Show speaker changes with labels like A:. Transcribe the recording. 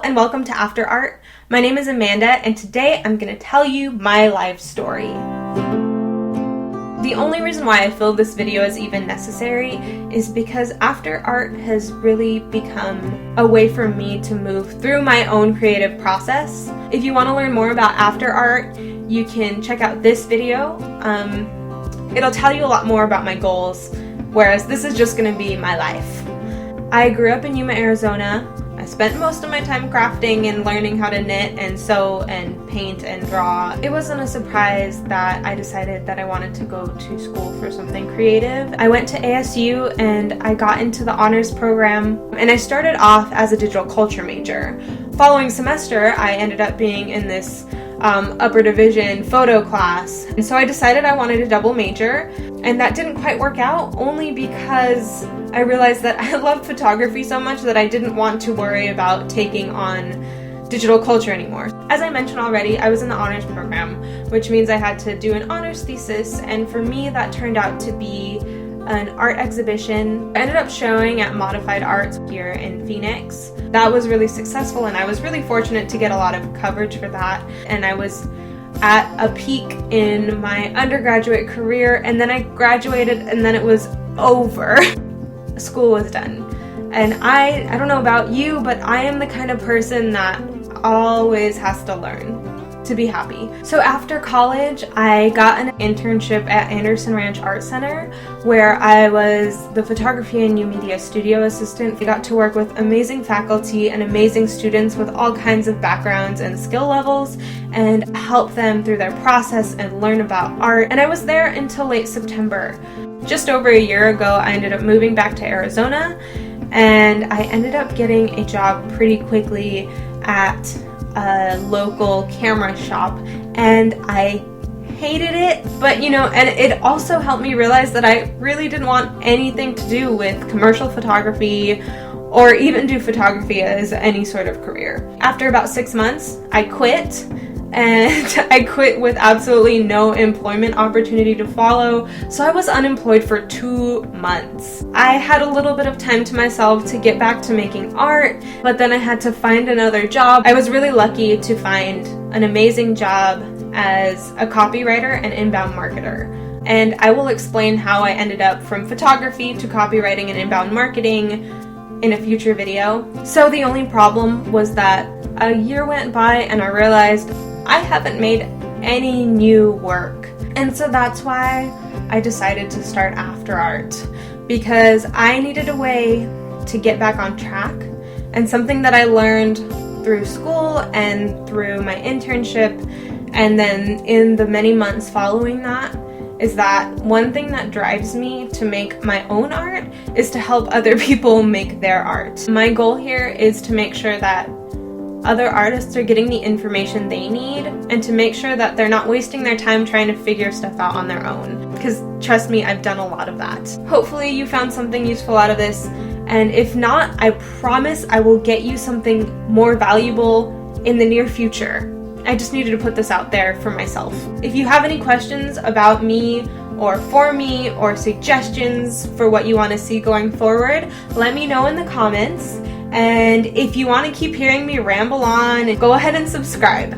A: and welcome to aftrART. My name is Amanda and today I'm going to tell you my life story. The only reason why I feel this video is even necessary is because aftrART has really become a way for me to move through my own creative process. If you want to learn more about aftrART, you can check out this video. It'll tell you a lot more about my goals, whereas this is just going to be my life. I grew up in Yuma, Arizona. I spent most of my time crafting and learning how to knit and sew and paint and draw. It wasn't a surprise that I decided that I wanted to go to school for something creative. I went to ASU and I got into the honors program, and I started off as a digital culture major. Following semester, I ended up being in this upper division photo class, and so I decided I wanted a double major, and that didn't quite work out only because I realized that I loved photography so much that I didn't want to worry about taking on digital culture anymore. As I mentioned already, I was in the honors program, which means I had to do an honors thesis, and for me that turned out to be an art exhibition. I ended up showing at Modified Arts here in Phoenix. That was really successful, and I was really fortunate to get a lot of coverage for that, and I was at a peak in my undergraduate career, and then I graduated and then it was over. School was done. And I don't know about you, but I am the kind of person that always has to learn to be happy. So after college, I got an internship at Anderson Ranch Art Center, where I was the photography and new media studio assistant. I got to work with amazing faculty and amazing students with all kinds of backgrounds and skill levels and help them through their process and learn about art. And I was there until late September. Just over a year ago, I ended up moving back to Arizona, and I ended up getting a job pretty quickly at a local camera shop, and I hated it, but and it also helped me realize that I really didn't want anything to do with commercial photography or even do photography as any sort of career. After about 6 months, I quit. And I quit with absolutely no employment opportunity to follow, so I was unemployed for 2 months. I had a little bit of time to myself to get back to making art, but then I had to find another job. I was really lucky to find an amazing job as a copywriter and inbound marketer. And I will explain how I ended up from photography to copywriting and inbound marketing in a future video. So the only problem was that a year went by and I realized I haven't made any new work. And so that's why I decided to start aftrART, because I needed a way to get back on track. And something that I learned through school and through my internship and then in the many months following that is that one thing that drives me to make my own art is to help other people make their art. My goal here is to make sure that other artists are getting the information they need and to make sure that they're not wasting their time trying to figure stuff out on their own. Because trust me, I've done a lot of that. Hopefully you found something useful out of this, and if not, I promise I will get you something more valuable in the near future. I just needed to put this out there for myself. If you have any questions about me or for me or suggestions for what you want to see going forward, let me know in the comments. And if you want to keep hearing me ramble on, go ahead and subscribe.